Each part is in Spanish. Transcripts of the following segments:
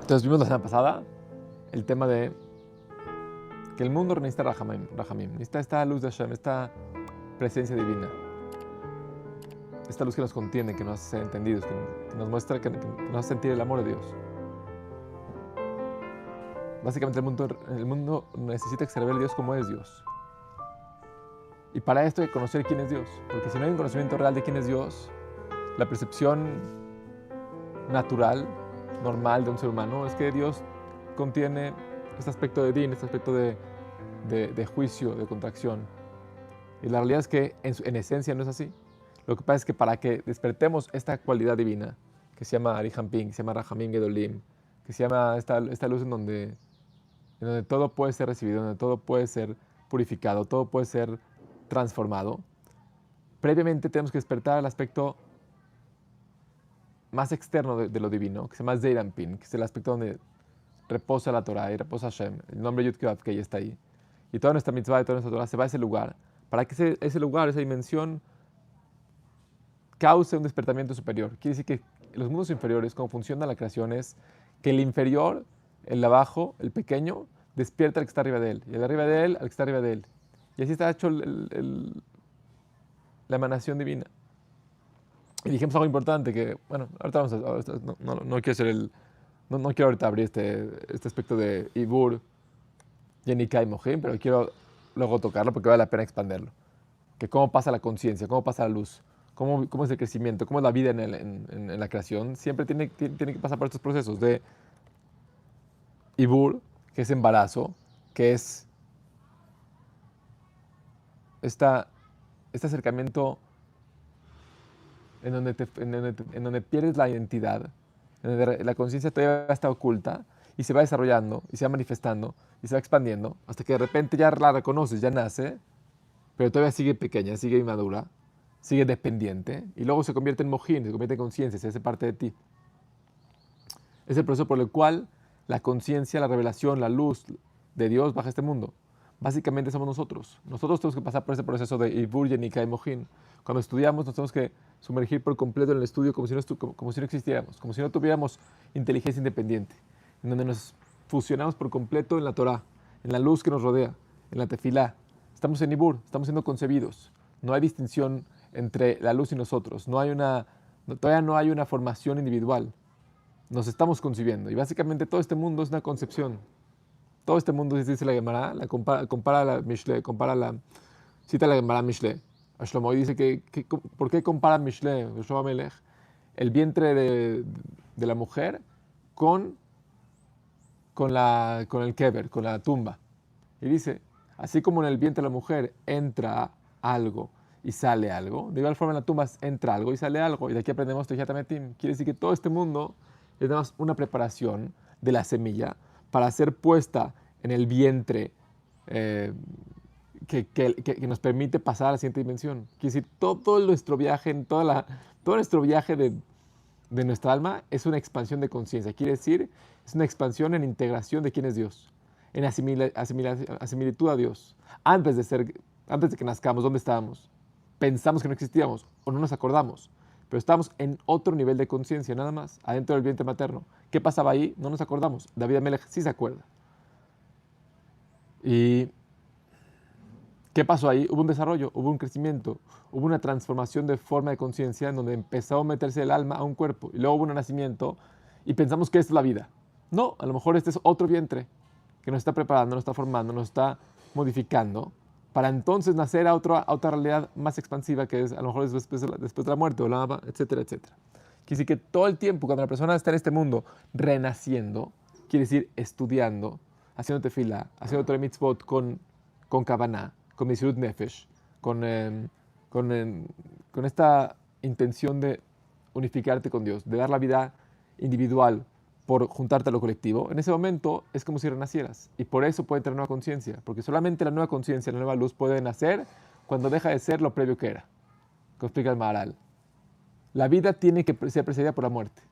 Entonces vimos la semana pasada el tema de que el mundo necesita Rahamim, necesita esta luz de Hashem, esta presencia divina, esta luz que nos contiene, que nos hace entendidos, que nos muestra, que nos hace sentir el amor de Dios. Básicamente el mundo necesita extraer a Dios como es Dios. Y para esto hay que conocer quién es Dios, porque si no hay un conocimiento real de quién es Dios, la percepción natural, normal de un ser humano es que Dios contiene este aspecto de din, este aspecto de juicio, de contracción. Y la realidad es que en esencia no es así. Lo que pasa es que para que despertemos esta cualidad divina, que se llama Arihampin, que se llama Rahamim Gedolim, que se llama esta luz en donde todo puede ser recibido, donde todo puede ser purificado, todo puede ser transformado, previamente tenemos que despertar el aspecto más externo de lo divino, que se llama Zeirampin, que es el aspecto donde reposa la Torah y reposa Hashem, el nombre Yud Kei Vav Kei está ahí. Y toda nuestra mitzvah y toda nuestra Torah se va a ese lugar, para que ese lugar, esa dimensión, cause un despertamiento superior. Quiere decir que los mundos inferiores, como funciona la creación, es que el inferior, el de abajo, el pequeño, despierta al que está arriba de él, y el de arriba de él, al que está arriba de él. Y así está hecho la emanación divina. Y dijimos algo importante que, bueno, ahorita vamos a, no quiero hacer no quiero ahorita abrir este aspecto de Ibur, Yenika y Mohim, pero quiero luego tocarlo porque vale la pena expandirlo. Que cómo pasa la conciencia, cómo pasa la luz, cómo es el crecimiento, cómo es la vida en la creación. Siempre tiene que pasar por estos procesos de Ibur, que es embarazo, que es este acercamiento en donde pierdes la identidad, en donde la conciencia todavía está oculta y se va desarrollando y se va manifestando y se va expandiendo hasta que de repente ya la reconoces, ya nace, pero todavía sigue pequeña, sigue inmadura, sigue dependiente y luego se convierte en mojín, se convierte en conciencia, se hace parte de ti. Es el proceso por el cual la conciencia, la revelación, la luz de Dios baja a este mundo. Básicamente somos nosotros. Nosotros tenemos que pasar por ese proceso de Ibur, Yenika y Mohin. Cuando estudiamos nos tenemos que sumergir por completo en el estudio como si no existiéramos, como si no tuviéramos inteligencia independiente, en donde nos fusionamos por completo en la Torah, en la luz que nos rodea, en la tefilá. Estamos en Ibur, estamos siendo concebidos. No hay distinción entre la luz y nosotros. Todavía no hay una formación individual. Nos estamos concibiendo. Y básicamente todo este mundo es una concepción. Todo este mundo, dice la Gemara, compara la Mishle, cita la Gemara Mishle. A Shlomo y dice ¿por qué compara Mishle, Shlomo Melech, el vientre de la mujer con el kever, con la tumba? Y dice, así como en el vientre de la mujer entra algo y sale algo, de igual forma en la tumba entra algo y sale algo. Y de aquí aprendemos Tejat Ametim. Quiere decir que todo este mundo es nada más una preparación de la semilla para ser puesta en el vientre que nos permite pasar a la siguiente dimensión. Quiere decir, todo nuestro viaje, todo nuestro viaje de nuestra alma es una expansión de conciencia. Quiere decir, es una expansión en integración de quién es Dios, en asimilitud a Dios. Antes de que nazcamos, ¿dónde estábamos? Pensamos que no existíamos o no nos acordamos, pero estábamos en otro nivel de conciencia, nada más, adentro del vientre materno. ¿Qué pasaba ahí? No nos acordamos. David Amelech sí se acuerda. ¿Y qué pasó ahí? Hubo un desarrollo, hubo un crecimiento, hubo una transformación de forma de conciencia en donde empezó a meterse el alma a un cuerpo y luego hubo un nacimiento y pensamos que esta es la vida. No, a lo mejor este es otro vientre que nos está preparando, nos está formando, nos está modificando para entonces nacer a otra realidad más expansiva que es a lo mejor después de la muerte, etcétera, etcétera. Quiere decir que todo el tiempo cuando la persona está en este mundo renaciendo, quiere decir estudiando, haciendo tefila, haciendo Torah mitzvot con kavaná, con Mesirut Nefesh, con esta intención de unificarte con Dios, de dar la vida individual por juntarte a lo colectivo, en ese momento es como si renacieras. Y por eso puede tener nueva conciencia, porque solamente la nueva conciencia, la nueva luz puede nacer cuando deja de ser lo previo que era. Como explica el Maharal. La vida tiene que ser precedida por la muerte.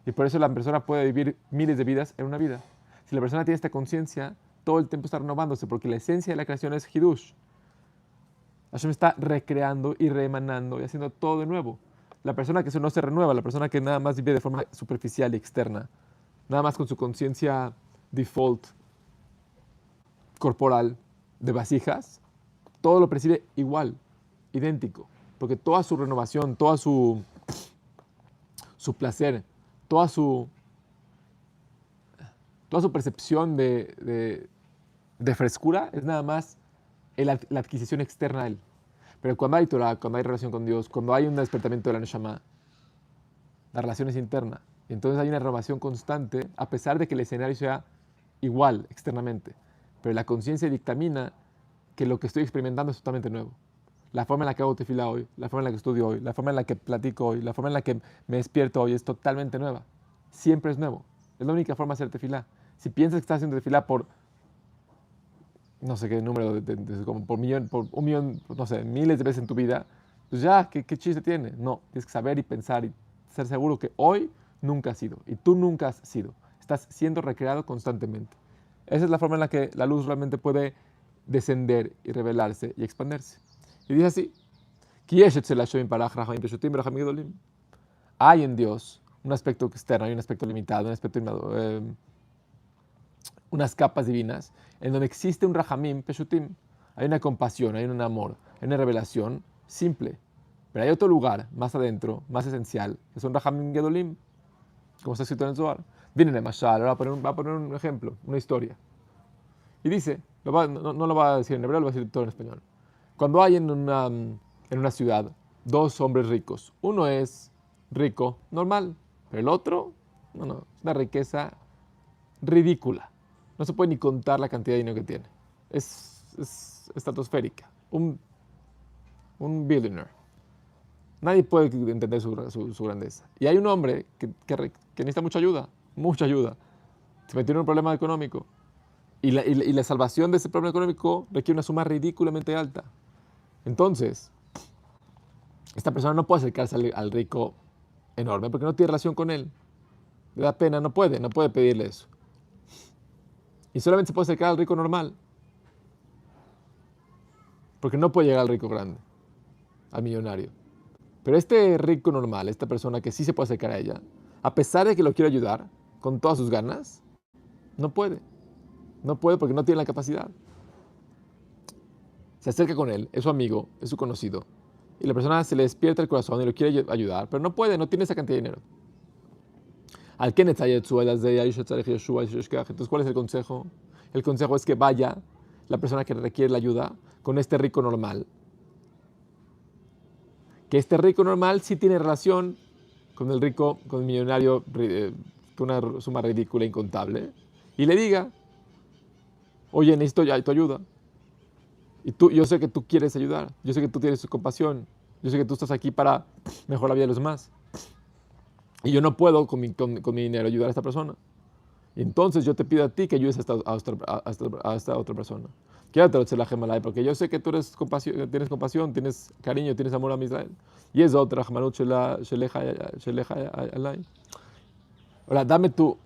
Y por eso la persona puede vivir miles de vidas en una vida. Si la persona tiene esta conciencia, todo el tiempo está renovándose, porque la esencia de la creación es Hidush. Hashem está recreando y reemanando y haciendo todo de nuevo. La persona que no se renueva, la persona que nada más vive de forma superficial y externa, nada más con su conciencia default corporal de vasijas, todo lo percibe igual, idéntico, porque toda su renovación, toda su placer, toda su percepción de frescura es nada más la adquisición externa a él. Pero cuando hay Torah, cuando hay relación con Dios, cuando hay un despertamiento de la Neshama, la relación es interna. Y entonces hay una renovación constante, a pesar de que el escenario sea igual externamente. Pero la conciencia dictamina que lo que estoy experimentando es totalmente nuevo. La forma en la que hago tefilá hoy, la forma en la que estudio hoy, la forma en la que platico hoy, la forma en la que me despierto hoy es totalmente nueva. Siempre es nuevo. Es la única forma de hacer tefilá. Si piensas que estás haciendo tefilá por no sé qué número, como por un millón, no sé, miles de veces en tu vida, pues ya, ¿qué chiste tiene? No, tienes que saber y pensar y ser seguro que hoy nunca has sido y tú nunca has sido. Estás siendo recreado constantemente. Esa es la forma en la que la luz realmente puede descender y revelarse y expandirse. Y dice así, hay en Dios un aspecto externo, hay un aspecto limitado, un aspecto unas capas divinas, en donde existe un rahamim peshutim. Hay una compasión, hay un amor, hay una revelación simple. Pero hay otro lugar, más adentro, más esencial, que son rahamim gedolim, como está escrito en el Zohar. Viene de Mashal, ahora va a poner un ejemplo, una historia. Y dice, no lo va a decir en hebreo, lo va a decir todo en español. Cuando hay en una ciudad dos hombres ricos, uno es rico, normal, pero el otro, no, es una riqueza ridícula. No se puede ni contar la cantidad de dinero que tiene. Es estratosférica. Un billionaire. Nadie puede entender su grandeza. Y hay un hombre que necesita mucha ayuda. Mucha ayuda. Se metió en un problema económico. Y la salvación de ese problema económico requiere una suma ridículamente alta. Entonces, esta persona no puede acercarse al rico enorme porque no tiene relación con él. Le da pena, no puede pedirle eso. Y solamente se puede acercar al rico normal. Porque no puede llegar al rico grande, al millonario. Pero este rico normal, esta persona que sí se puede acercar a ella, a pesar de que lo quiere ayudar con todas sus ganas, no puede. No puede porque no tiene la capacidad. Se acerca con él, es su amigo, es su conocido. Y la persona se le despierta el corazón y lo quiere ayudar, pero no puede, no tiene esa cantidad de dinero. Entonces, ¿cuál es el consejo? El consejo es que vaya la persona que requiere la ayuda con este rico normal. Que este rico normal sí tiene relación con el rico, con el millonario, con una suma ridícula, incontable. Y le diga, oye, necesito ya tu ayuda. Y yo sé que tú quieres ayudar. Yo sé que tú tienes compasión. Yo sé que tú estás aquí para mejorar la vida de los demás. Y yo no puedo con mi dinero ayudar a esta persona. Y entonces yo te pido a ti que ayudes a esta otra persona. Quédate la gemalay, porque yo sé que tú tienes compasión, tienes cariño, tienes amor a Israel. Y es otra, Rahmanut Sheleja Alay. Ahora, dame tú.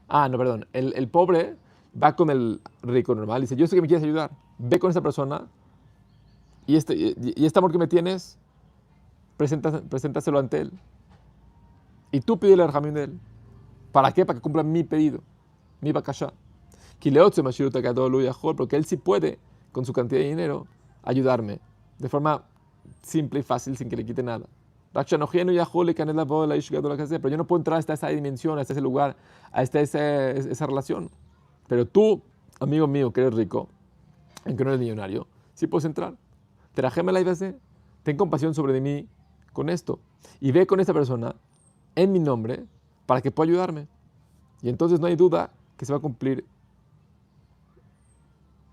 No, perdón. El pobre va con el rico normal y dice, yo sé que me quieres ayudar. Ve con esa persona y este amor que me tienes, preséntaselo ante él. Y tú pídele el jamín de él. ¿Para qué? Para que cumpla mi pedido, mi bakashá. Porque él sí puede, con su cantidad de dinero, ayudarme de forma simple y fácil, sin que le quite nada. Pero yo no puedo entrar hasta esa dimensión, hasta ese lugar, hasta esa relación. Pero tú, amigo mío, que eres rico, aunque no eres millonario, sí puedes entrar. Terajeme la idea, ten compasión sobre mí con esto. Y ve con esta persona en mi nombre para que pueda ayudarme. Y entonces no hay duda que se va a cumplir,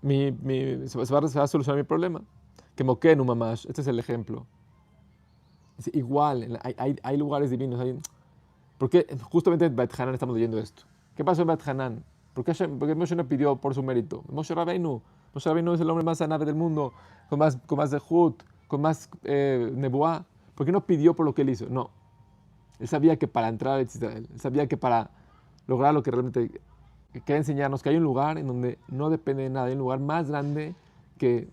se va a solucionar mi problema. Que moquenu mamash, este es el ejemplo. Es igual, hay lugares divinos. Porque justamente en Bet Hanan estamos leyendo esto. ¿Qué pasó en Bet Hanan? Porque Moshe no pidió por su mérito. Moshe Rabbeinu es el hombre más sanave del mundo, con más zehut, con más nebuá. ¿Por qué no pidió por lo que él hizo? No. Él sabía que para entrar a Israel, él sabía que para lograr lo que realmente quería enseñarnos, que hay un lugar en donde no depende de nada, hay un lugar más grande que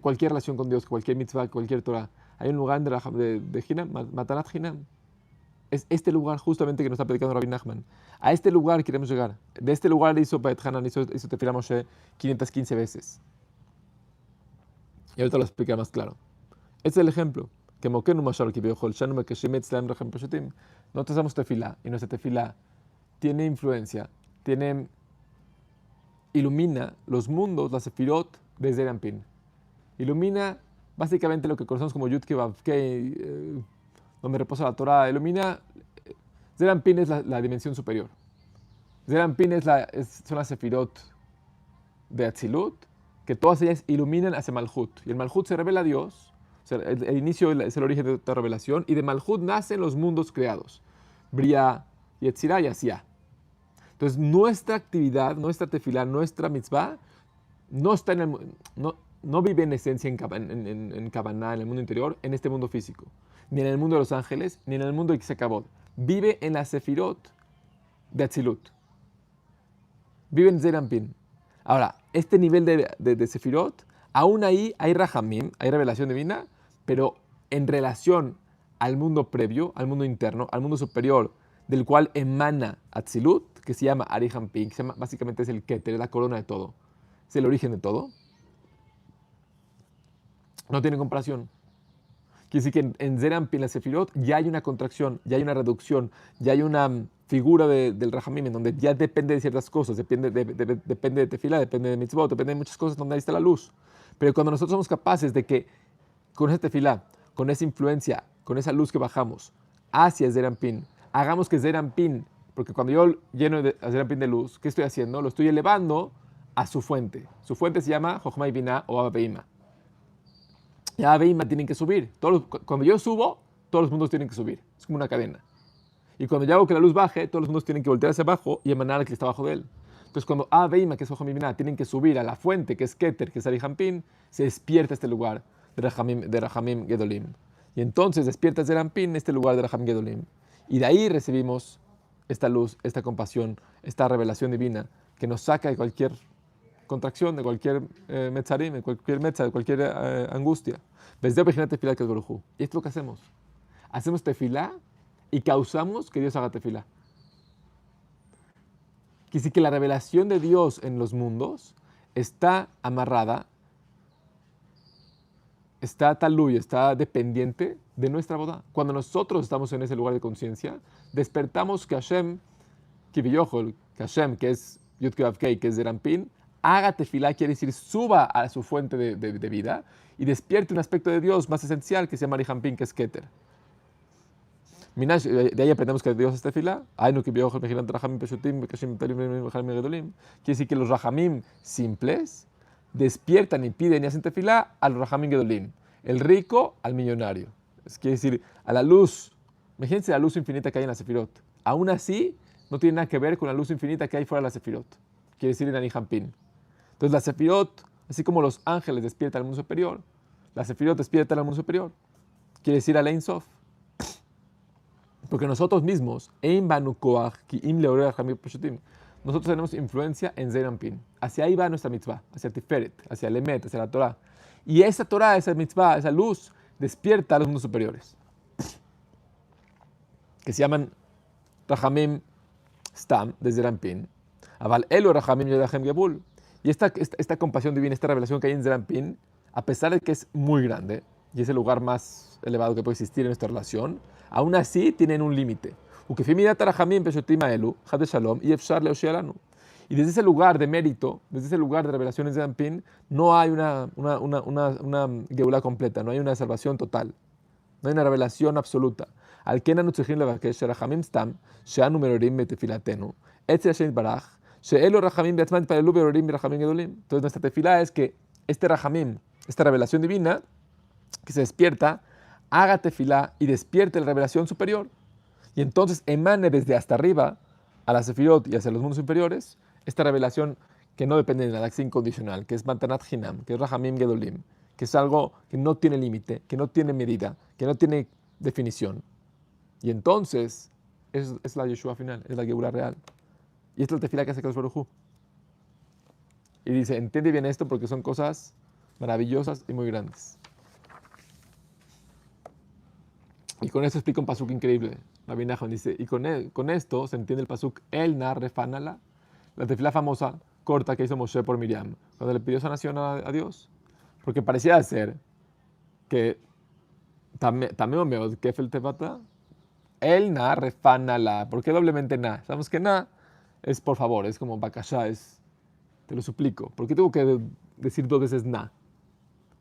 cualquier relación con Dios, que cualquier mitzvah, cualquier Torah. Hay un lugar de Hinam, Matanat Hinam. Es este lugar justamente que nos está predicando Rabbi Nachman. A este lugar queremos llegar. De este lugar hizo Beit Hanan, hizo Tefilá Moshe 515 veces. Y ahorita lo explicaré más claro. Este es el ejemplo. Que Mokenu Mashal Kibiyohol, Shanu Mekeshim Etzlaim Rechem Peshutim. Nosotros hacemos tefilá y nuestra tefilá tiene influencia, ilumina los mundos, la sefirot de Zeir Anpin. Ilumina básicamente lo que conocemos como Yud Kei Vav Kei, donde reposa la Torah. Ilumina, Zeir Anpin es la dimensión superior. Zeir Anpin son las sefirot de Atzilut, que todas ellas iluminan hacia Malhut. Y el Malhut se revela a Dios. O sea, el inicio es el origen de esta revelación. Y de Malhut nacen los mundos creados. Bria, Yetzirah y Asiá. Entonces, nuestra actividad, nuestra tefilá, nuestra mitzvah, no está no vive en esencia en Kavaná, en el mundo interior, en este mundo físico. Ni en el mundo de los ángeles, ni en el mundo de Ixekabod. Vive en la sefirot de Atzilut. Vive en Zeir Anpin. Ahora, este nivel de sefirot, aún ahí hay rahamim, hay revelación divina, pero en relación al mundo previo, al mundo interno, al mundo superior, del cual emana Atzilut, que se llama Ari Anpin, que básicamente es el Keter, es la corona de todo, es el origen de todo, no tiene comparación. Quiere decir que en Zeir Anpin, la sefirot, ya hay una contracción, ya hay una reducción, ya hay una figura del Rahamim, en donde ya depende de ciertas cosas, depende de tefilá, depende de mitzvot, depende de muchas cosas donde ahí está la luz. Pero cuando nosotros somos capaces de que con esa tefilá, con esa influencia, con esa luz que bajamos hacia Zeir Anpin, hagamos que Zeir Anpin, porque cuando yo lleno a Zeir Anpin de luz, ¿qué estoy haciendo? Lo estoy elevando a su fuente. Su fuente se llama Jochma y Binah o Abba Beima. Y Abba Beima tienen que subir. Cuando yo subo, todos los mundos tienen que subir. Es como una cadena. Y cuando yo hago que la luz baje, todos los mundos tienen que voltear hacia abajo y emanar al que está abajo de él. Entonces, cuando Abba Beima, que es Jochma y Binah, tienen que subir a la fuente, que es Keter, que es Ari Anpin, se despierta este lugar de Rahamim Gedolim. Y entonces despierta Zeir Anpin, este lugar de Rahamim Gedolim. Y de ahí recibimos esta luz, esta compasión, esta revelación divina que nos saca de cualquier contracción, de cualquier metzarim, de cualquier metza, de cualquier angustia. Y esto es lo que hacemos. Hacemos tefilá y causamos que Dios haga tefilá. Quiere decir que la revelación de Dios en los mundos está amarrada, está taluy, está dependiente de nuestra boda. Cuando nosotros estamos en ese lugar de conciencia, despertamos que Hashem, Kiviyohol, que Hashem, que es Yud Kei Vav Kei, que es Zeir Anpin, haga tefilá, quiere decir suba a su fuente de vida y despierte un aspecto de Dios más esencial que se llama Ari Anpin, que es Keter. De ahí aprendemos que Dios es tefilá. Quiere decir que los rahamim simples despiertan y piden y hacen tefilá al rahamim gedolim. El rico al millonario. Quiere decir, a la luz. Imagínense la luz infinita que hay en la sefirot. Aún así, no tiene nada que ver con la luz infinita que hay fuera de la sefirot. Quiere decir en Ari Anpin. Entonces la sefirot, así como los ángeles despiertan al mundo superior, la sefirot despierta al mundo superior. Quiere decir al Ein Sof. Porque nosotros mismos, nosotros tenemos influencia en Zeir Anpin. Hacia ahí va nuestra mitzvah, hacia Tiferet, hacia el Emet, hacia la Torah. Y esa Torah, esa mitzvah, esa luz, despierta a los mundos superiores. Que se llaman Rahamim Stam, de Zeir Anpin. Aval Elo Rahamim Yodachem Gebul. Y esta compasión divina, esta revelación que hay en Zeir Anpin, a pesar de que es muy grande, y es el lugar más elevado que puede existir en nuestra relación, aún así tienen un límite. Y desde ese lugar de mérito, desde ese lugar de revelación en Zeir Anpin, no hay una geulá completa, no hay una salvación total, no hay una revelación absoluta. Entonces nuestra tefilá es que este rahamim, esta revelación divina, que se despierta, haga tefilá y despierte la revelación superior. Y entonces emane desde hasta arriba a la sefirot y hacia los mundos superiores esta revelación que no depende de nada, que es incondicional, que es Matanat Hinam, que es Rahamim Gedolim, que es algo que no tiene límite, que no tiene medida, que no tiene definición. Y entonces es la Yeshua final, es la Geula real. Y esta es la tefilá que hace Kadosh Baruj Hu. Y dice, entiende bien esto porque son cosas maravillosas y muy grandes. Y con eso explica un pasuk increíble. Rabbi Nachman dice, y con esto se entiende el pasuk, el na refanala, la tefilá famosa, corta que hizo Moshe por Miriam, cuando le pidió sanación a Dios. Porque parecía ser que también meod kefel tevata, el na refanala. ¿Por qué doblemente na? Sabemos que na es por favor, es como bakashá, es te lo suplico. ¿Por qué tengo que decir 2 veces na?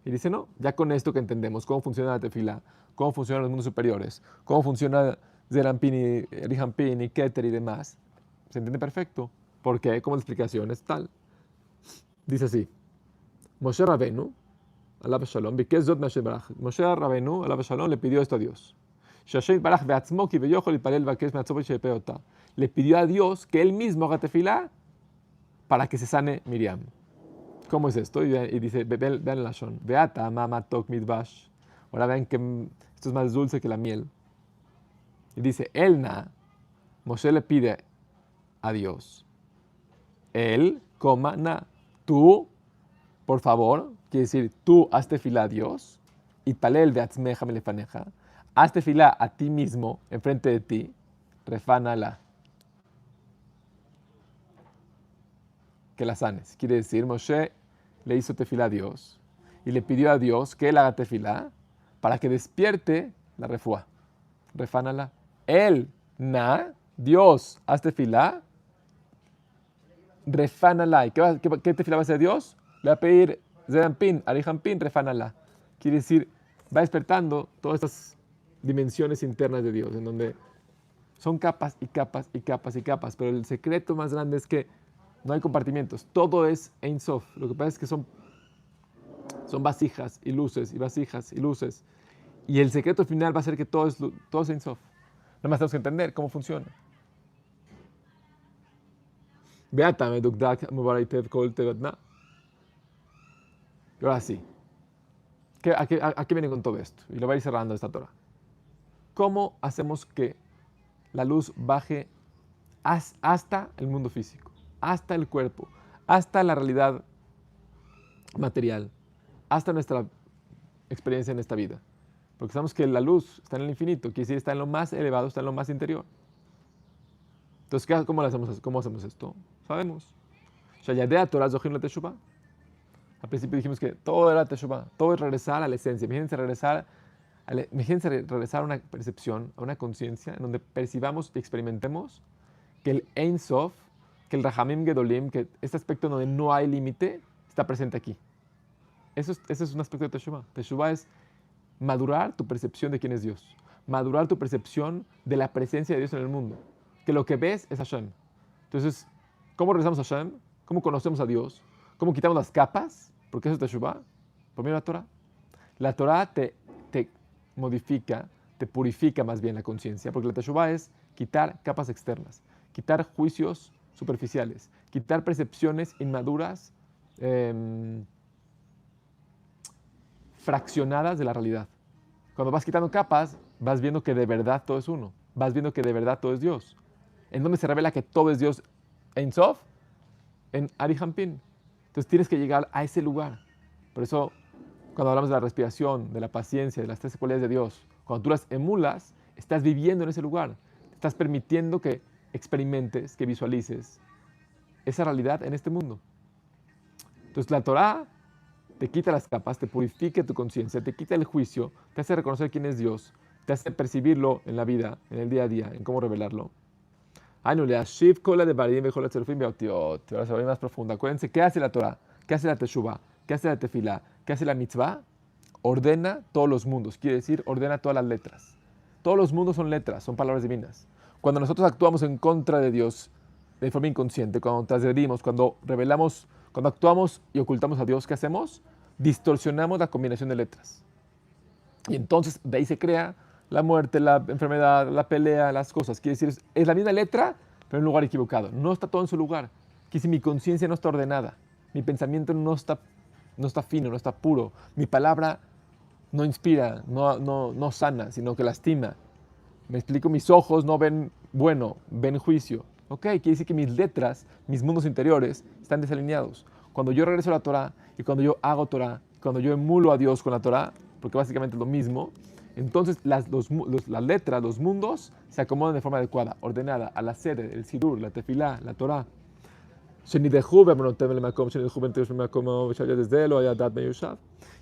Y dice, no, ya con esto que entendemos cómo funciona la tefila, cómo funcionan los mundos superiores, cómo funciona Zerampin y Rijampin y Keter y demás, se entiende perfecto. ¿Por qué? Como la explicación es tal. Dice así, Moshe Rabenu, Alav Shalom, Moshe Rabenu, Alav Shalom, le pidió esto a Dios. Le pidió a Dios que él mismo haga tefilá para que se sane Miriam. ¿Cómo es esto? Y dice, vean la shon. Beata mama tok midbash. Ahora vean que esto es más dulce que la miel. Y dice, Elna, Moshe le pide a Dios. Él, coma, na. Tú, por favor, quiere decir, tú haz tefilá a Dios. Y palel de atzmeja melefaneja. Haz tefilá a ti mismo, enfrente de ti. Refánala. Que la sanes. Quiere decir, Moshe le hizo tefilá a Dios y le pidió a Dios que él haga tefilá para que despierte la refuá. Refánala. Él, na, Dios, haz tefilá. Refánala. ¿Y qué tefilá va a hacer Dios? Le va a pedir Zerampin, Arijampin, refánala. Quiere decir, va despertando todas estas dimensiones internas de Dios, en donde son capas y capas y capas y capas, pero el secreto más grande es que no hay compartimientos, todo es Ein Sof. Lo que pasa es que son vasijas y luces y vasijas y luces. Y el secreto final va a ser que todo es Ein Sof. Nada más tenemos que entender cómo funciona. Beata medukdak mubareitev kol tevatna. Y ahora sí. ¿A qué viene con todo esto? Y lo va a ir cerrando esta Torah. ¿Cómo hacemos que la luz baje hasta el mundo físico? Hasta el cuerpo, hasta la realidad material, hasta nuestra experiencia en esta vida. Porque sabemos que la luz está en el infinito, quiere decir, está en lo más elevado, está en lo más interior. Entonces, ¿cómo hacemos esto? Sabemos. Al principio dijimos que todo era Teshuvah, todo es regresar a la esencia. Imagínense regresar a una percepción, a una conciencia, en donde percibamos y experimentemos que el Ein Sof, que el Rahamim Gedolim, que este aspecto donde no hay límite, está presente aquí. Ese es un aspecto de Teshuvah. Teshuvah es madurar tu percepción de quién es Dios. Madurar tu percepción de la presencia de Dios en el mundo. Que lo que ves es Hashem. Entonces, ¿cómo regresamos a Hashem? ¿Cómo conocemos a Dios? ¿Cómo quitamos las capas? Porque eso es Teshuvah. Por medio de la Torah. La Torah te modifica, te purifica más bien la conciencia, porque la Teshuvah es quitar capas externas, quitar juicios superficiales, quitar percepciones inmaduras, fraccionadas de la realidad. Cuando vas quitando capas, vas viendo que de verdad todo es uno, vas viendo que de verdad todo es Dios. ¿En dónde se revela que todo es Dios? En Sof, en Arijampin. Entonces tienes que llegar a ese lugar. Por eso, cuando hablamos de la respiración, de la paciencia, de las 13 cualidades de Dios, cuando tú las emulas, estás viviendo en ese lugar. Estás permitiendo que experimentes, que visualices esa realidad en este mundo. Entonces la Torah te quita las capas, te purifica tu conciencia, te quita el juicio, te hace reconocer quién es Dios, te hace percibirlo en la vida, en el día a día, en cómo revelarlo. Ahora se va a ir más profunda. Acuérdense, ¿qué hace la Torah? ¿Qué hace la Teshuvah? ¿Qué hace la Tefilá? ¿Qué hace la Mitzvah? Ordena todos los mundos, quiere decir, ordena todas las letras. Todos los mundos son letras, son palabras divinas. Cuando nosotros actuamos en contra de Dios de forma inconsciente, cuando transgredimos, cuando revelamos, cuando actuamos y ocultamos a Dios, ¿qué hacemos? Distorsionamos la combinación de letras. Y entonces de ahí se crea la muerte, la enfermedad, la pelea, las cosas. Quiere decir, es la misma letra, pero en un lugar equivocado. No está todo en su lugar. Quiere decir, mi conciencia no está ordenada. Mi pensamiento no está fino, no está puro. Mi palabra no inspira, no sana, sino que lastima. Me explico, mis ojos no ven bueno, ven juicio. Ok, quiere decir que mis letras, mis mundos interiores, están desalineados. Cuando yo regreso a la Torah y cuando yo hago Torah, cuando yo emulo a Dios con la Torah, porque básicamente es lo mismo, Entonces las letras, los mundos, se acomodan de forma adecuada, ordenada, a la sede, el sidur, la tefilá, la Torah.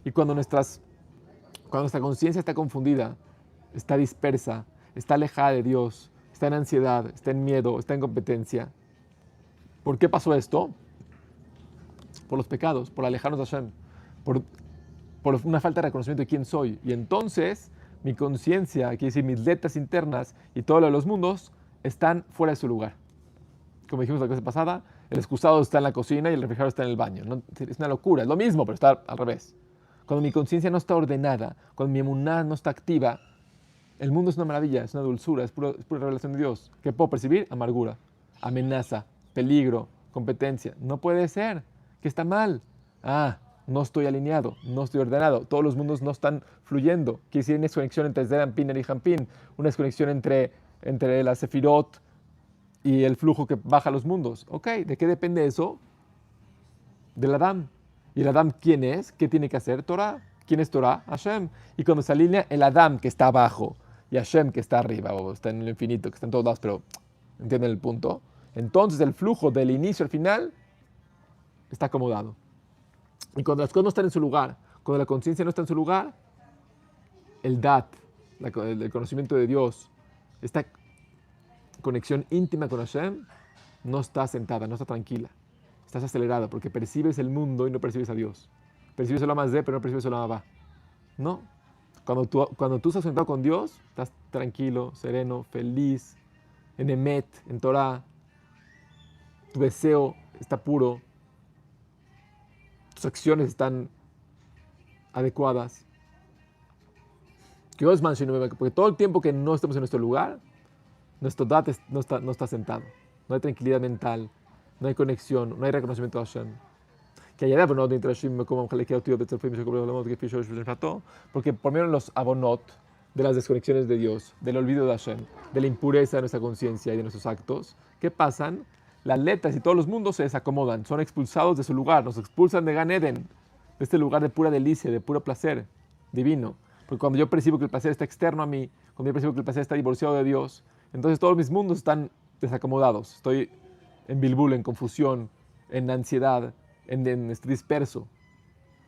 Y cuando nuestra conciencia está confundida, está dispersa, está alejada de Dios, está en ansiedad, está en miedo, está en competencia. ¿Por qué pasó esto? Por los pecados, por alejarnos de Hashem, por una falta de reconocimiento de quién soy. Y entonces mi conciencia, quiere decir mis letras internas y todo lo de los mundos, están fuera de su lugar. Como dijimos la clase pasada, el excusado está en la cocina y el refrigerador está en el baño. No, es una locura, es lo mismo, pero está al revés. Cuando mi conciencia no está ordenada, cuando mi emuná no está activa, el mundo es una maravilla, es una dulzura, es pura revelación de Dios. ¿Qué puedo percibir? Amargura, amenaza, peligro, competencia. No puede ser, que está mal. No estoy alineado, no estoy ordenado, todos los mundos no están fluyendo. Quiere decir una desconexión entre Zeranpin y Jampin, una desconexión entre la Sefirot y el flujo que baja a los mundos. Ok, ¿de qué depende eso? Del Adam. ¿Y el Adam quién es? ¿Qué tiene que hacer? Torah. ¿Quién es Torah? Hashem. Y cuando se alinea el Adam que está abajo y Hashem que está arriba, o está en el infinito, que está en todos lados, pero ¿entienden el punto? Entonces el flujo del inicio al final está acomodado. Y cuando las cosas no están en su lugar, cuando la conciencia no está en su lugar, el dat, el conocimiento de Dios, esta conexión íntima con Hashem, no está sentada, no está tranquila. Estás acelerada porque percibes el mundo y no percibes a Dios. Percibes el Olam Hazeh, pero no percibes el Olam Haba. No. Cuando tú estás sentado con Dios, estás tranquilo, sereno, feliz, en Emet, en Torah. Tu deseo está puro. Tus acciones están adecuadas. Porque todo el tiempo que no estamos en nuestro lugar, nuestro dat no está sentado. No hay tranquilidad mental, no hay conexión, no hay reconocimiento de Hashem. Porque por medio de los abonot, de las desconexiones de Dios, del olvido de Hashem, de la impureza de nuestra conciencia y de nuestros actos, ¿qué pasan? Las letras y todos los mundos se desacomodan, son expulsados de su lugar, nos expulsan de Gan Eden, de este lugar de pura delicia, de puro placer divino. Porque cuando yo percibo que el placer está externo a mí, cuando yo percibo que el placer está divorciado de Dios, entonces todos mis mundos están desacomodados. Estoy en bilbul, en confusión, en ansiedad, estoy disperso.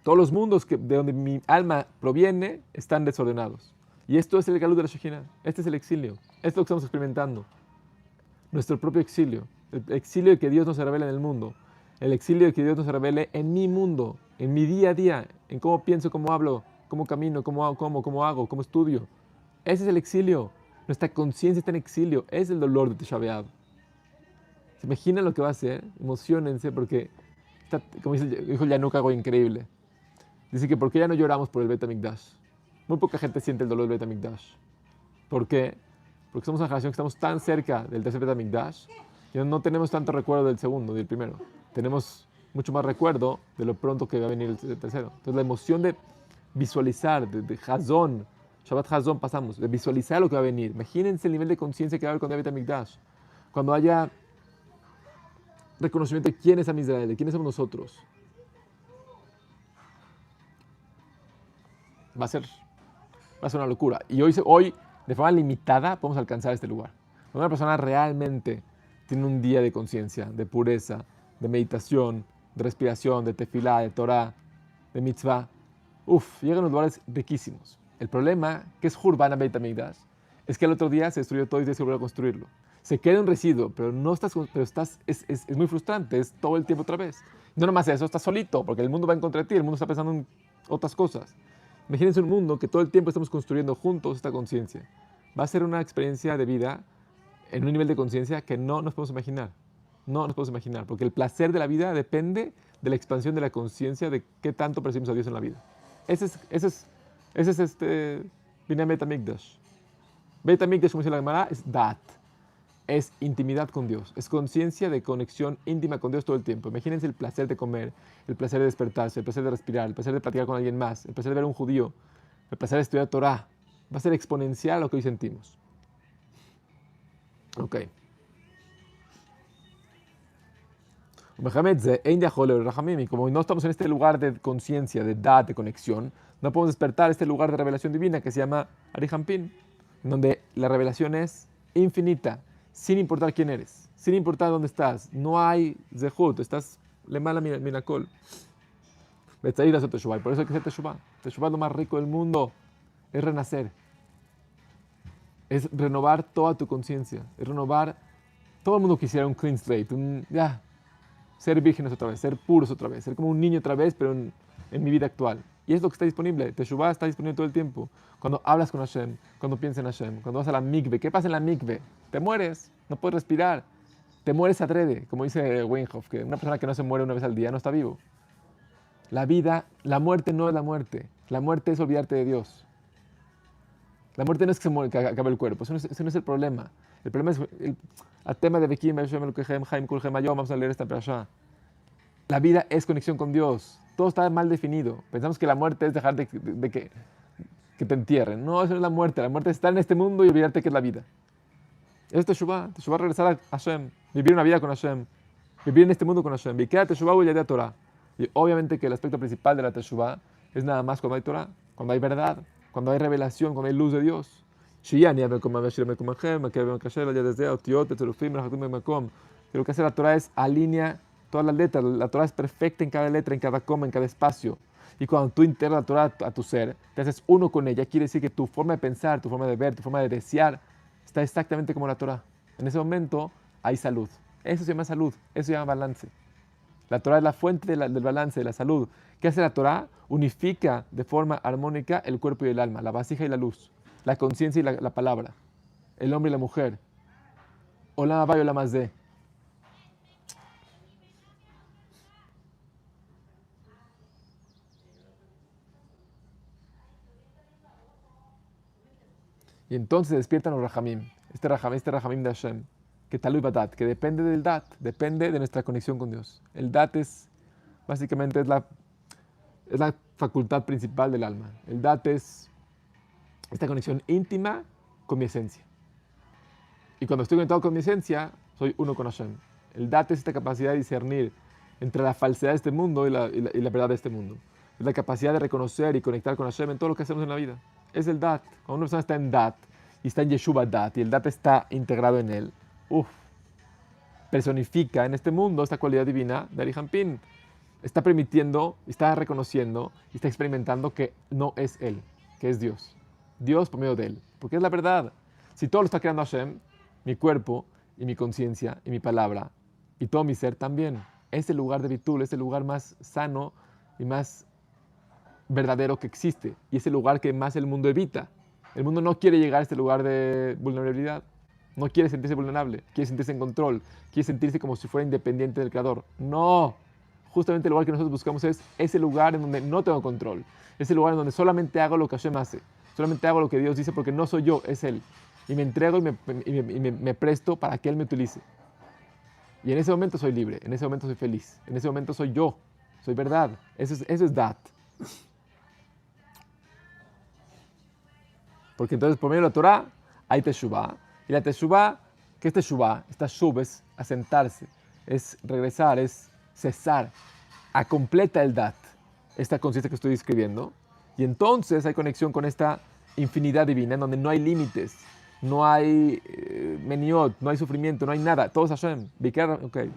Todos los mundos de donde mi alma proviene están desordenados. Y esto es el Galut de la Shekhinah. Este es el exilio. Esto es lo que estamos experimentando. Nuestro propio exilio. El exilio de que Dios no se revele en el mundo. El exilio de que Dios no se revele en mi mundo, en mi día a día, en cómo pienso, cómo hablo, cómo camino, cómo hago, cómo estudio. Ese es el exilio. Nuestra conciencia está en exilio. Es el dolor de Tisha B'Av. ¿Se imaginan lo que va a ser? Emocionense porque, como dijo Yanuk, algo increíble. Dice que ¿por qué ya no lloramos por el Bet HaMikdash? Muy poca gente siente el dolor del Bet HaMikdash. ¿Por qué? Porque somos una generación que estamos tan cerca del tercer Bet HaMikdash que no tenemos tanto recuerdo del segundo, del primero. Tenemos mucho más recuerdo de lo pronto que va a venir el tercero. Entonces la emoción de visualizar, de Hazón, Shabbat Hazón pasamos, de visualizar lo que va a venir. Imagínense el nivel de conciencia que va a haber cuando haya Bet HaMikdash. Cuando haya reconocimiento de quién es Am Israel, de quiénes somos nosotros. Va a ser una locura. Y hoy, de forma limitada, podemos alcanzar este lugar. Cuando una persona realmente tiene un día de conciencia, de pureza, de meditación, de respiración, de tefilá, de Torah, de mitzvah, llegan a los lugares riquísimos. El problema, que es Hurban Beit HaMikdash, es que el otro día se destruyó todo y tienes que volver a construirlo. Se queda un residuo, pero es muy frustrante, es todo el tiempo otra vez. No nomás eso, estás solito, porque el mundo va en contra de ti, el mundo está pensando en otras cosas. Imagínense un mundo que todo el tiempo estamos construyendo juntos esta conciencia. Va a ser una experiencia de vida en un nivel de conciencia que no nos podemos imaginar. No nos podemos imaginar, porque el placer de la vida depende de la expansión de la conciencia de qué tanto percibimos a Dios en la vida. Ese es Binyan Beit HaMikdash. Beit HaMikdash, como dice la Gemara, es dat. Es intimidad con Dios, es conciencia de conexión íntima con Dios todo el tiempo. Imagínense el placer de comer, el placer de despertarse, el placer de respirar, el placer de platicar con alguien más, el placer de ver a un judío, el placer de estudiar Torah. Va a ser exponencial lo que hoy sentimos. Ok. Y como no estamos en este lugar de conciencia, de edad, de conexión, no podemos despertar este lugar de revelación divina que se llama Arihampin, en donde la revelación es infinita, sin importar quién eres, sin importar dónde estás. No hay zehut, estás le mala minakol. Y por eso hay que hacer teshuvah. Teshuvah es lo más rico del mundo, es renacer, es renovar toda tu conciencia, es renovar. Todo el mundo quisiera un clean slate, ser vírgenes otra vez, ser puros otra vez, ser como un niño otra vez, pero en mi vida actual. Y es lo que está disponible. Teshuvah está disponible todo el tiempo. Cuando hablas con Hashem, cuando piensas en Hashem, cuando vas a la mikve. ¿Qué pasa en la mikve? Te mueres, no puedes respirar. Te mueres adrede, como dice Weinhoff, que una persona que no se muere una vez al día no está vivo. La vida, la muerte no es la muerte. La muerte es olvidarte de Dios. La muerte no es que se muere, que acabe el cuerpo. Ese no es el problema. El problema es el tema de Bekim, vamos a leer esta parasha. La vida es conexión con Dios. Todo está mal definido. Pensamos que la muerte es dejar de que te entierren. No, eso no es la muerte. La muerte es estar en este mundo y olvidarte que es la vida. Eso es Teshuvah. Teshuvah es regresar a Hashem. Vivir una vida con Hashem. Vivir en este mundo con Hashem. Vikea Teshuvah u Yadea Torah. Y obviamente que el aspecto principal de la Teshuvah es nada más cuando hay Torah, cuando hay verdad, cuando hay revelación, cuando hay luz de Dios. Lo que hace la Torah es alinea todas las letras. La Torah es perfecta en cada letra, en cada coma, en cada espacio. Y cuando tú integras la Torah a tu ser, te haces uno con ella, quiere decir que tu forma de pensar, tu forma de ver, tu forma de desear, está exactamente como la Torah. En ese momento hay salud. Eso se llama salud, eso se llama balance. La Torah es la fuente del balance, de la salud. ¿Qué hace la Torah? Unifica de forma armónica el cuerpo y el alma, la vasija y la luz, la conciencia y la palabra, el hombre y la mujer. Olam haba y olam hazeh. Y entonces despiertan los rahamim, este rahamim de Hashem, que talui badat, que depende del dat, depende de nuestra conexión con Dios. El dat es, básicamente, es la facultad principal del alma. El dat es esta conexión íntima con mi esencia. Y cuando estoy conectado con mi esencia, soy uno con Hashem. El dat es esta capacidad de discernir entre la falsedad de este mundo y la verdad de este mundo. Es la capacidad de reconocer y conectar con Hashem en todo lo que hacemos en la vida. Es el dat. Cuando una persona está en dat y está en Yeshuva dat y el dat está integrado en él, personifica en este mundo esta cualidad divina de Arihampin. Está permitiendo, está reconociendo y está experimentando que no es él, que es Dios. Dios por medio de él. Porque es la verdad. Si todo lo está creando Hashem, mi cuerpo y mi conciencia y mi palabra y todo mi ser también. Es el lugar de Bitul, es el lugar más sano y más verdadero que existe. Y es el lugar que más el mundo evita. El mundo no quiere llegar a este lugar de vulnerabilidad. No quiere sentirse vulnerable, quiere sentirse en control, quiere sentirse como si fuera independiente del Creador. No. Justamente el lugar que nosotros buscamos es ese lugar en donde no tengo control. Ese lugar en donde solamente hago lo que Hashem hace. Solamente hago lo que Dios dice porque no soy yo, es Él. Y me entrego y me presto para que Él me utilice. Y en ese momento soy libre, en ese momento soy feliz, en ese momento soy yo, soy verdad. Eso es dat. Porque entonces por medio de la Torah hay teshuvah. Y la teshuvah, ¿qué es teshuvah? Esta shuv es asentarse, es regresar, es cesar, a completa el dat, esta conciencia que estoy describiendo. Y entonces hay conexión con esta infinidad divina en donde no hay límites, no hay meniot, no hay sufrimiento, no hay nada. Todo es Hashem. Okay.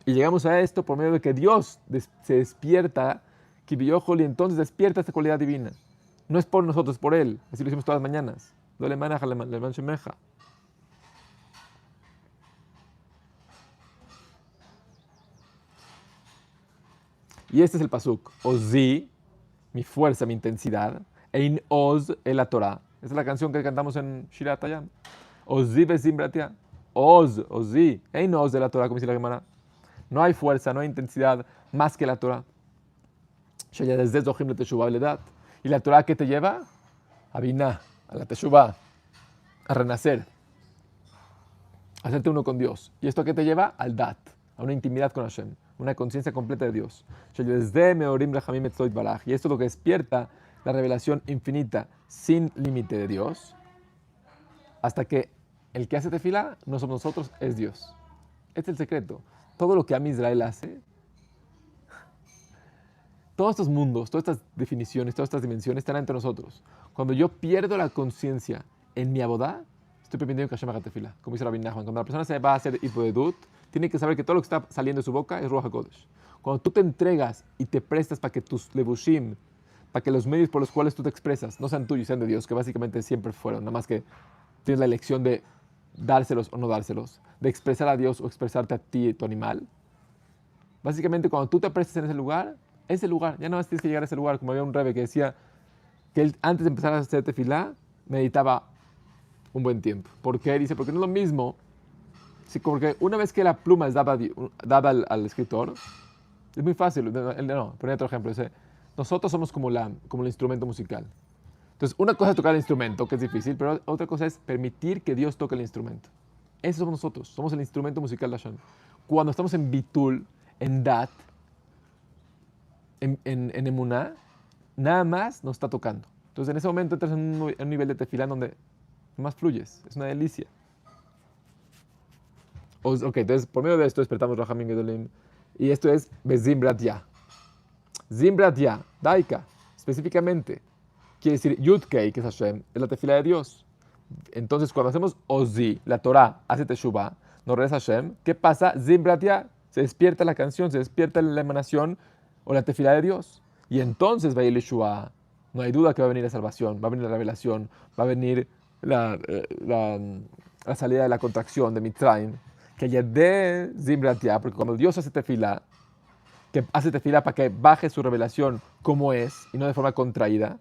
Y llegamos a esto por medio de que Dios se despierta, y entonces despierta esta cualidad divina. No es por nosotros, es por Él. Así lo hicimos todas las mañanas. Y este es el pasuk. Ozi, mi fuerza, mi intensidad. Ein Oz, el la Torah. Esta es la canción que cantamos en Shirat Hayam. Ozi vezim bratia. Oz, Ozi. Ein Oz, de la Torah, como dice la Gemara. No hay fuerza, no hay intensidad más que la Torah. Y la Torah, ¿qué te lleva? A Binah, a la Teshuvah, a renacer, a hacerte uno con Dios. ¿Y esto qué te lleva? Al Dat, a una intimidad con Hashem, una conciencia completa de Dios. Y esto es lo que despierta la revelación infinita, sin límite de Dios, hasta que El que hace tefilá no somos nosotros, es Dios. Este es el secreto. Todo lo que Am Israel hace, todos estos mundos, todas estas definiciones, todas estas dimensiones están entre nosotros. Cuando yo pierdo la conciencia en mi abodá, estoy permitiendo que Hashem haga tefilá. Como dice Rabbi Nachman, cuando la persona se va a hacer hipoedut, tiene que saber que todo lo que está saliendo de su boca es Ruach HaKodesh. Cuando tú te entregas y te prestas para que tus levushim, para que los medios por los cuales tú te expresas no sean tuyos, sean de Dios, que básicamente siempre fueron, nada más que tienes la elección de dárselos o no dárselos, de expresar a Dios o expresarte a ti, tu animal. Básicamente, cuando tú te prestas en ese lugar, ya nada más tienes que llegar a ese lugar, como había un rebe que decía que él, antes de empezar a hacer tefilá, meditaba un buen tiempo. ¿Por qué? Dice, porque no es lo mismo, porque una vez que la pluma es dada al escritor, es muy fácil. Ponía otro ejemplo, dice, nosotros somos como el instrumento musical. Entonces, una cosa es tocar el instrumento, que es difícil, pero otra cosa es permitir que Dios toque el instrumento. Eso somos nosotros, somos el instrumento musical de Hashem. Cuando estamos en bitul, en dat, en emuná, nada más nos está tocando. Entonces, en ese momento entras en un nivel de tefilá donde más fluyes, es una delicia. Ok, entonces, por medio de esto despertamos Rahamim Gedolim, y esto es Bezimrat Ya. Zimrat Ya, Daika, específicamente, quiere decir Yudkei, que es Hashem, es la tefilá de Dios. Entonces, cuando hacemos Ozi, la Torah hace Teshuvah, nos regresa Hashem, ¿qué pasa? Zimrat Ya, se despierta la canción, se despierta la emanación o la tefilá de Dios. Y entonces va a ir Yeshua. No hay duda que va a venir la salvación, va a venir la revelación, va a venir la salida de la contracción de Mitzrayim. Que ya de Zimrat Ya, porque cuando Dios hace tefilá, que hace tefilá para que baje su revelación como es y no de forma contraída,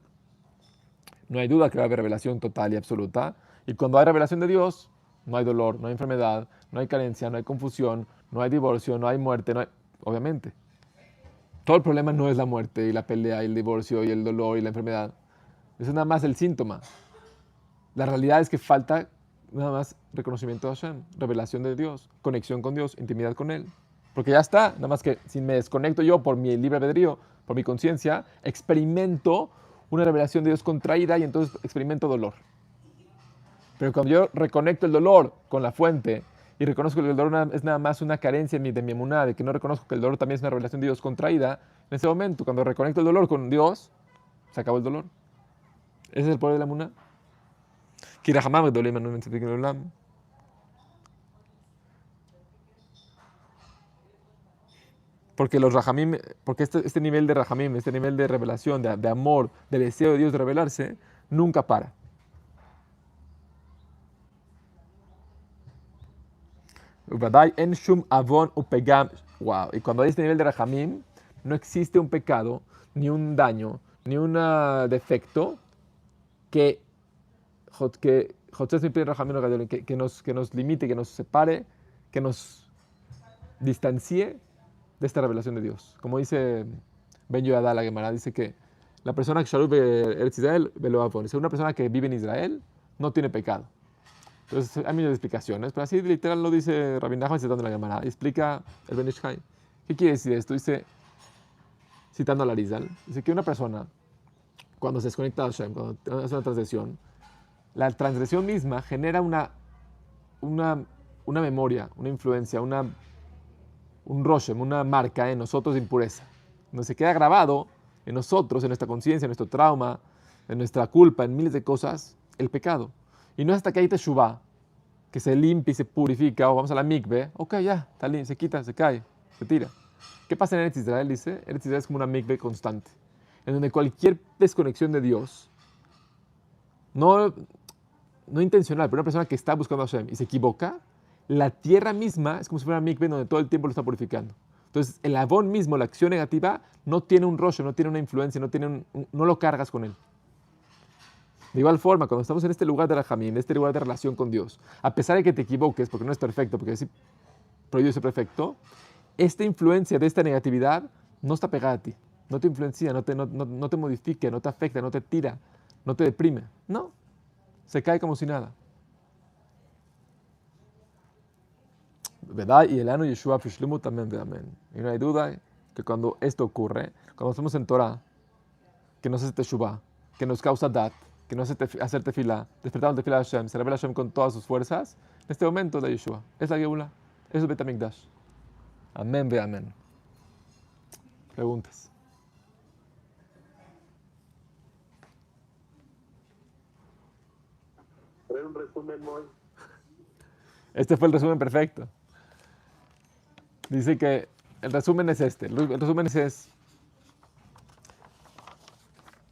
no hay duda que va a haber revelación total y absoluta. Y cuando hay revelación de Dios, no hay dolor, no hay enfermedad, no hay carencia, no hay confusión, no hay divorcio, no hay muerte, obviamente. Todo el problema no es la muerte y la pelea y el divorcio y el dolor y la enfermedad. Eso es nada más el síntoma. La realidad es que falta nada más reconocimiento de Hashem, revelación de Dios, conexión con Dios, intimidad con Él. Porque ya está, nada más que si me desconecto yo por mi libre albedrío, por mi conciencia, experimento una revelación de Dios contraída y entonces experimento dolor. Pero cuando yo reconecto el dolor con la fuente y reconozco que el dolor es nada más una carencia de mi emuná, de que no reconozco que el dolor también es una revelación de Dios contraída, en ese momento, cuando reconecto el dolor con Dios, se acabó el dolor. Ese es el poder de la emuná. Porque los rahamim, porque este nivel de rahamim, este nivel de revelación, de amor, de deseo de Dios de revelarse, nunca para. En shum avon upegam. Wow. Y cuando hay este nivel de rahamim, no existe un pecado, ni un daño, ni un defecto que nos limite, que nos separe, que nos distancie de esta revelación de Dios. Como dice Ben Yoyada, la Gemara, dice que la persona que Sharub Eretz Israel, dice una persona que vive en Israel no tiene pecado. Entonces hay muchas explicaciones, pero así literal lo dice Rabbi Nachman citando la Gemara. Y explica el Ben Ish Chai. ¿Qué quiere decir esto? Dice, citando a la Arizal, dice que una persona, cuando se desconecta de Hashem, cuando hace una transgresión, la transgresión misma genera una memoria, una influencia, un roshem, una marca en nosotros de impureza, donde se queda grabado en nosotros, en nuestra conciencia, en nuestro trauma, en nuestra culpa, en miles de cosas, el pecado. Y no es hasta que hay teshuvah, que se limpia y se purifica, o vamos a la mikve, ok, ya, está limpio, se quita, se cae, se tira. ¿Qué pasa en Eretz Israel? Dice, Eretz Israel es como una mikve constante, en donde cualquier desconexión de Dios, no intencional, pero una persona que está buscando a Hashem y se equivoca, la tierra misma es como si fuera una mikve donde todo el tiempo lo está purificando. Entonces, el avón mismo, la acción negativa, no tiene un rosho, no tiene una influencia, no lo cargas con él. De igual forma, cuando estamos en este lugar de Rahamim, en este lugar de relación con Dios, a pesar de que te equivoques, porque no es perfecto, porque es prohibido ser perfecto, esta influencia de esta negatividad no está pegada a ti, no te influencia, no te modifica, no te afecta, no te tira, no te deprime. No, se cae como si nada. ¿Verdad? Y el ano Yeshua Fishlimu también, amén. Y no hay duda que cuando esto ocurre, cuando estamos en Torah, que nos hace Teshuvah, que nos causa Dat, que no sé hacer tefilá, despertando tefilá a Hashem, se revela a Hashem con todas sus fuerzas, en este momento es la Yeshua, es la Geula, es el Bet HaMikdash. Amén, ve amén. Preguntas. Un resumen muy... Este fue el resumen perfecto. Dice que el resumen es este. El resumen es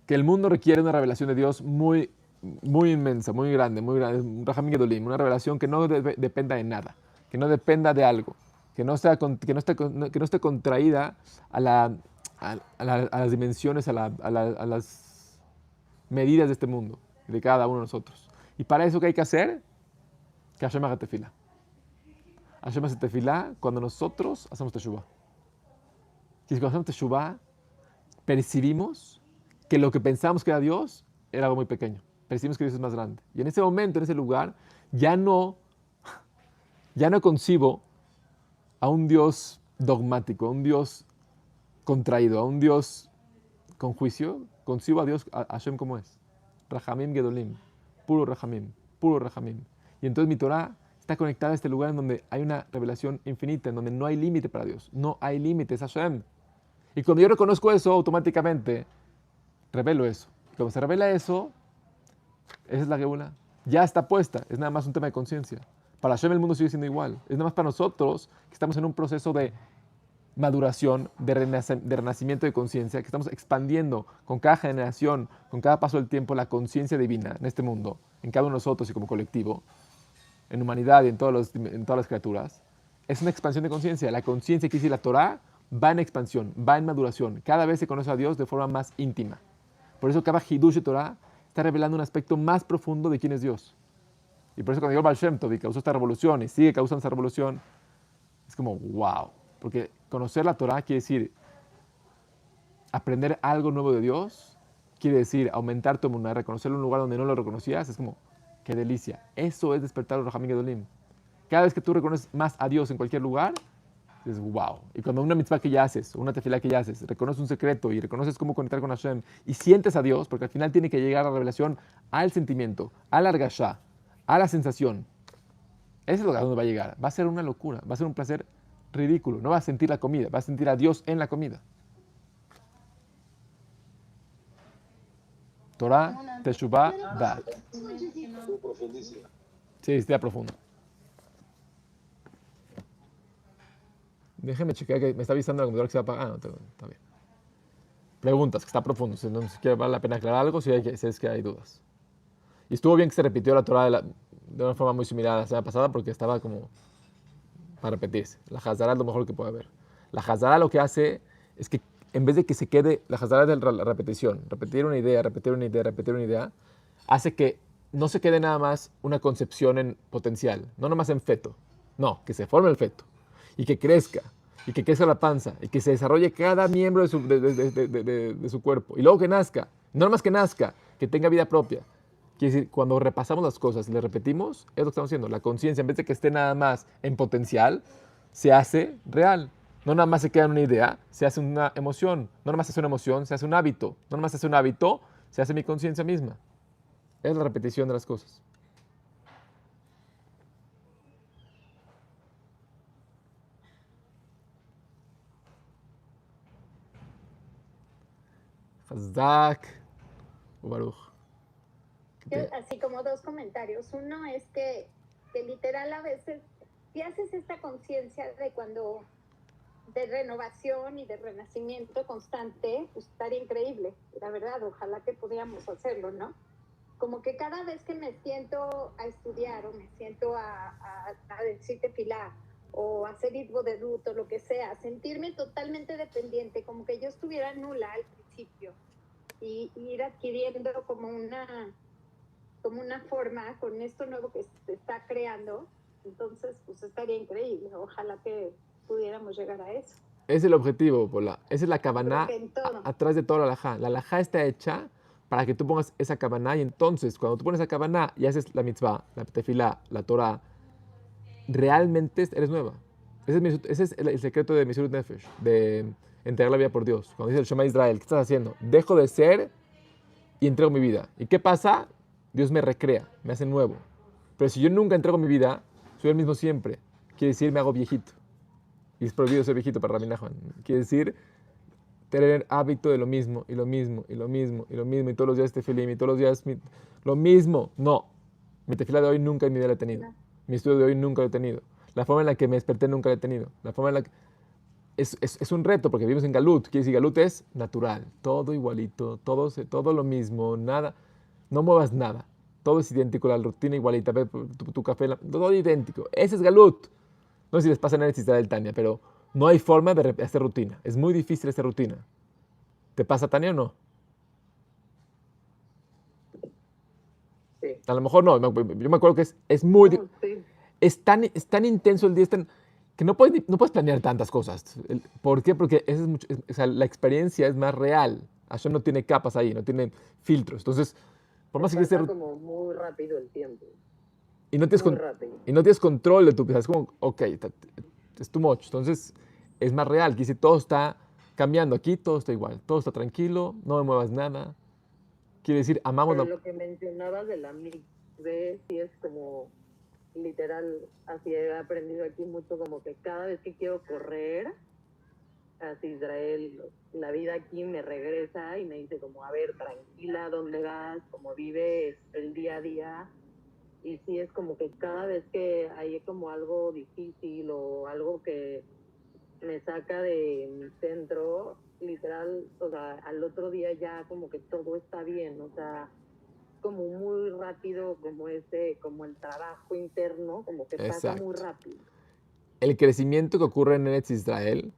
que el mundo requiere una revelación de Dios muy, muy inmensa, muy grande, un Rajamim Gedolim, una revelación que no dependa de nada, que no dependa de algo, que no esté contraída a las dimensiones, a las medidas de este mundo, de cada uno de nosotros. Y para eso, ¿qué hay que hacer? Que Hashem haga tefilá. Hashem hace tefilá cuando nosotros hacemos teshuvah. Y cuando hacemos teshuvah, percibimos que lo que pensábamos que era Dios era algo muy pequeño. Percibimos que Dios es más grande. Y en ese momento, en ese lugar, ya no concibo a un Dios dogmático, a un Dios contraído, a un Dios con juicio. Concibo a Dios, a Hashem como es. Rajamim Gedolim. Puro Rajamim. Puro Rajamim. Y entonces mi Torah está conectada a este lugar en donde hay una revelación infinita, en donde no hay límite para Dios. No hay límites, Hashem. Y cuando yo reconozco eso, automáticamente revelo eso. Y cuando se revela eso, esa es la Geula. Ya está puesta, es nada más un tema de conciencia. Para Hashem el mundo sigue siendo igual. Es nada más para nosotros que estamos en un proceso de maduración, de renacimiento de conciencia, que estamos expandiendo con cada generación, con cada paso del tiempo, la conciencia divina en este mundo, en cada uno de nosotros y como colectivo, en humanidad y en todas las criaturas. Es una expansión de conciencia. La conciencia que dice la Torah va en expansión, va en maduración. Cada vez se conoce a Dios de forma más íntima. Por eso cada Hidush de Torah está revelando un aspecto más profundo de quién es Dios. Y por eso cuando llegó Baal Shem Tov y causó esta revolución y sigue causando esta revolución, es como wow. Porque conocer la Torah quiere decir aprender algo nuevo de Dios, quiere decir aumentar tu emuná, reconocer un lugar donde no lo reconocías, es como, qué delicia. Eso es despertar los Rajamim Gedolim. Cada vez que tú reconoces más a Dios en cualquier lugar, es wow. Y cuando una mitzvah que ya haces, una tefilá que ya haces, reconoces un secreto y reconoces cómo conectar con Hashem y sientes a Dios, porque al final tiene que llegar la revelación al sentimiento, al argashá, a la sensación. Eso es lo que a donde va a llegar. Va a ser una locura, va a ser un placer ridículo. No vas a sentir la comida, vas a sentir a Dios en la comida. Torah, Teshuvah, Da'at. Sí, está profundo. Déjeme chequear que me está avisando la computadora que se va a apagar. Ah, no, está bien. Preguntas, que está profundo. Si no vale la pena aclarar algo, si es que hay dudas. Y estuvo bien que se repitió la Torah de una forma muy similar a la semana pasada porque estaba como para repetirse. La Hazara es lo mejor que puede haber. La Hazara lo que hace es que en vez de que se quede, la Hazara es la repetición, repetir una idea, hace que no se quede nada más una concepción en potencial, no nada más en feto, no, que se forme el feto y que crezca la panza y que se desarrolle cada miembro de su cuerpo y luego que nazca, no nada más que nazca, que tenga vida propia. Quiere decir, cuando repasamos las cosas y le repetimos, es lo que estamos haciendo. La conciencia, en vez de que esté nada más en potencial, se hace real. No nada más se queda en una idea, se hace una emoción. No nada más se hace una emoción, se hace un hábito. No nada más se hace un hábito, se hace mi conciencia misma. Es la repetición de las cosas. Hazak o Baruch. Así como dos comentarios. Uno es que literal a veces, si haces esta conciencia de renovación y de renacimiento constante, pues estaría increíble, la verdad, ojalá que pudiéramos hacerlo, ¿no? Como que cada vez que me siento a estudiar o me siento a decir tefilá o hacer itbo de dut o lo que sea, sentirme totalmente dependiente, como que yo estuviera nula al principio y ir adquiriendo como una forma con esto nuevo que se está creando, entonces pues estaría increíble, ojalá que pudiéramos llegar a eso. Es el objetivo, Pola. Esa es la kavaná atrás de toda la halajá. La halajá está hecha para que tú pongas esa kavaná y entonces cuando tú pones esa kavaná y haces la mitzvah, la tefilá, la Torah, realmente eres nueva. Ese es el secreto de Mesirut Nefesh, de entregar la vida por Dios. Cuando dice el Shema Israel, ¿qué estás haciendo? Dejo de ser y entrego mi vida. ¿Y qué pasa? Dios me recrea, me hace nuevo. Pero si yo nunca entrego mi vida, soy el mismo siempre. Quiere decir, me hago viejito. Y es prohibido ser viejito para Rabbi Nachman. Quiere decir, tener hábito de lo mismo, y lo mismo, y lo mismo, y lo mismo, y todos los días tefilim, y todos los días lo mismo. No. Mi tefila de hoy nunca en mi vida la he tenido. No. Mi estudio de hoy nunca lo he tenido. La forma en la que me desperté nunca la he tenido. La forma en la que... Es un reto, porque vivimos en Galut. Quiere decir, Galut es natural. Todo igualito, todo lo mismo, nada. No muevas nada. Todo es idéntico, la rutina igualita. Ve tu café, todo idéntico. Ese es Galut. No sé si les pasa en el Israel, Tania, pero no hay forma de hacer rutina. Es muy difícil hacer rutina. ¿Te pasa, Tania, o no? Sí. A lo mejor no. Yo me acuerdo que es muy... No, sí. Es tan intenso el día, que no puedes planear tantas cosas. ¿Por qué? Porque o sea, la experiencia es más real. Hashem no tiene capas ahí, no tiene filtros. Entonces, por más que Pasa quieras como muy rápido el tiempo. y no tienes, Muy rápido. y no tienes control de tu vida, es como, ok, es too much. Entonces, es más real. Que si todo está cambiando aquí, todo está igual. Todo está tranquilo, no me muevas nada. Quiere decir, amamos Pero la... lo que mencionabas de la mixbe, sí es como literal, así he aprendido aquí mucho, como que cada vez que quiero correr hacia Israel, la vida aquí me regresa y me dice como, a ver, tranquila, ¿dónde vas? Como vives el día a día. Y sí es como que cada vez que hay como algo difícil o algo que me saca de mi centro, literal, o sea, al otro día ya como que todo está bien, o sea, como muy rápido, como el trabajo interno, como que pasa muy Exacto. rápido. El crecimiento que ocurre en Eretz Israel,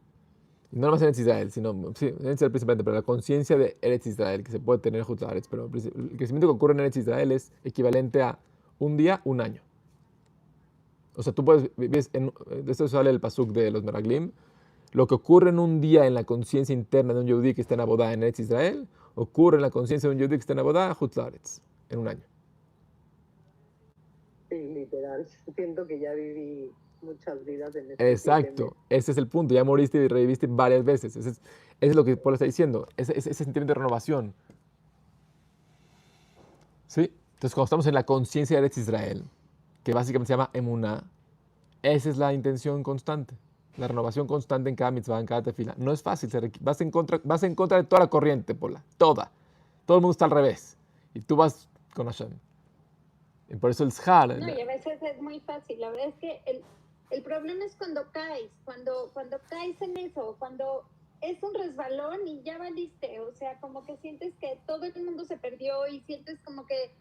y no nomás en Eretz Israel, sino, sí, en Eretz Israel principalmente, pero la conciencia de Eretz Israel, que se puede tener en Jutz La'aretz, pero el crecimiento que ocurre en Eretz Israel es equivalente a un día, un año. O sea, tú puedes vivir de esto sale el pasuk de los Meraglim, lo que ocurre en un día en la conciencia interna de un yehudí que está en Abodá en Eretz Israel, ocurre en la conciencia de un yehudí que está en Abodá en Jutz La'aretz, en un año. Sí, literal. Siento que ya viví muchas vidas en estos 7 Exacto, meses. ese es el punto. Ya moriste y reviviste varias veces. Ese es lo que Pablo está diciendo, ese sentimiento de renovación. ¿Sí? Entonces, cuando estamos en la conciencia de Eretz Israel, que básicamente se llama Emuná, esa es la intención constante, la renovación constante en cada mitzvah, en cada tefila. No es fácil, vas en contra de toda la corriente, Pola, toda. Todo el mundo está al revés. Y tú vas con Hashem. Y por eso el Zhar, No, y a veces es muy fácil. La verdad es que el problema es cuando caes, cuando caes en eso, cuando es un resbalón y ya valiste. O sea, como que sientes que todo el mundo se perdió y sientes como que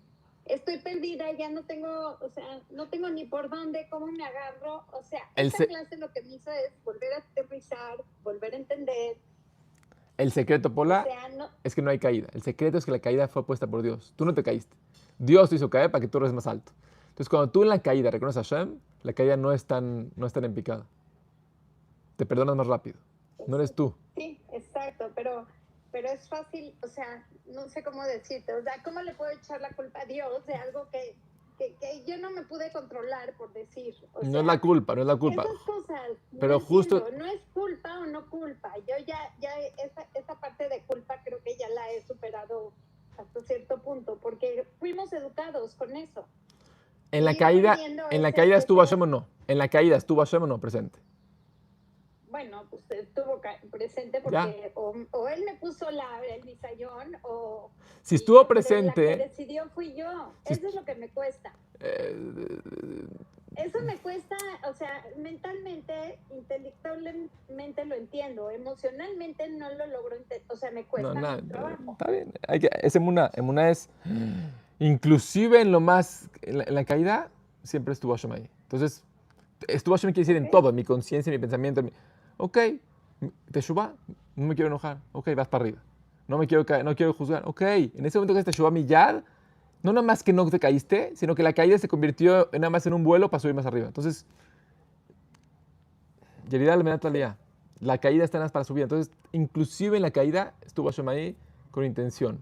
estoy perdida, ya no tengo, o sea, no tengo ni por dónde, cómo me agarro. O sea, esta clase lo que me hizo es volver a aterrizar, volver a entender. el secreto, Pola, O sea, no, es que no hay caída. El secreto es que la caída fue puesta por Dios. Tú no te caíste. Dios te hizo caer para que tú eres más alto. Entonces, cuando tú en la caída reconoces a Hashem, la caída no es tan en picada. Te perdonas más rápido. No eres tú. sí, exacto, pero es fácil, o sea, no sé cómo decirte, o sea, ¿cómo le puedo echar la culpa a Dios de algo que yo no me pude controlar, por decir? O No sea, es la culpa, no es la culpa. esas cosas, Pero no justo, entiendo, no es culpa o no culpa. Yo ya esa parte de culpa creo que ya la he superado hasta cierto punto, porque fuimos educados con eso. en la Ir caída, perdiendo en la caída estuvo Hashem o no. En la caída estuvo Hashem o no presente. Bueno, pues estuvo presente Ya. porque o él me puso el bisayón o... Si y estuvo yo, pero la que presente, decidió fui yo. Si- Eso es lo que me cuesta. eh, Eso me cuesta, o sea, mentalmente, intelectualmente lo entiendo, emocionalmente no lo logro entender, o sea, me no, cuesta nada, mucho trabajo. está bien. Es emuná. Emuná es, inclusive en lo más, en la caída, siempre estuvo Hashem ahí. Entonces, estuvo Hashem quiere decir en Ok. todo, en mi conciencia, en mi pensamiento. Ok, Teshuvah, no me quiero enojar. Ok, vas para arriba. No me quiero caer, no quiero juzgar. Ok, en ese momento que es Teshuvah Miyad, no nada más que no te caíste, sino que la caída se convirtió nada más en un vuelo para subir más arriba. Entonces, Yerida al Menat Aliyah, la caída está nada más para subir. Entonces, inclusive en la caída estuvo Hashem ahí con intención.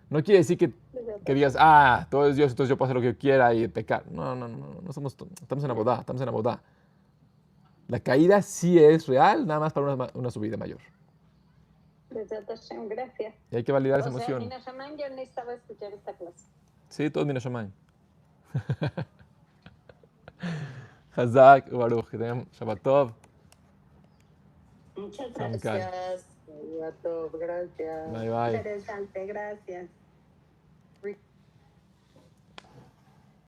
No quiere decir que digas, todo es Dios, entonces yo puedo hacer lo que yo quiera y pecar. No somos, estamos en Abodá, estamos en Abodá. La caída sí es real, nada más para una subida mayor. Besat Hashem, gracias. Y hay que validar esa O sea, emoción. Mina Shaman, yo necesitaba escuchar esta clase. Sí, todos Mina Shamayim. Hazak, Baruch, que tengan Shabbat Tov. Muchas Samkai. gracias. Gracias. Bye bye. Interesante, gracias.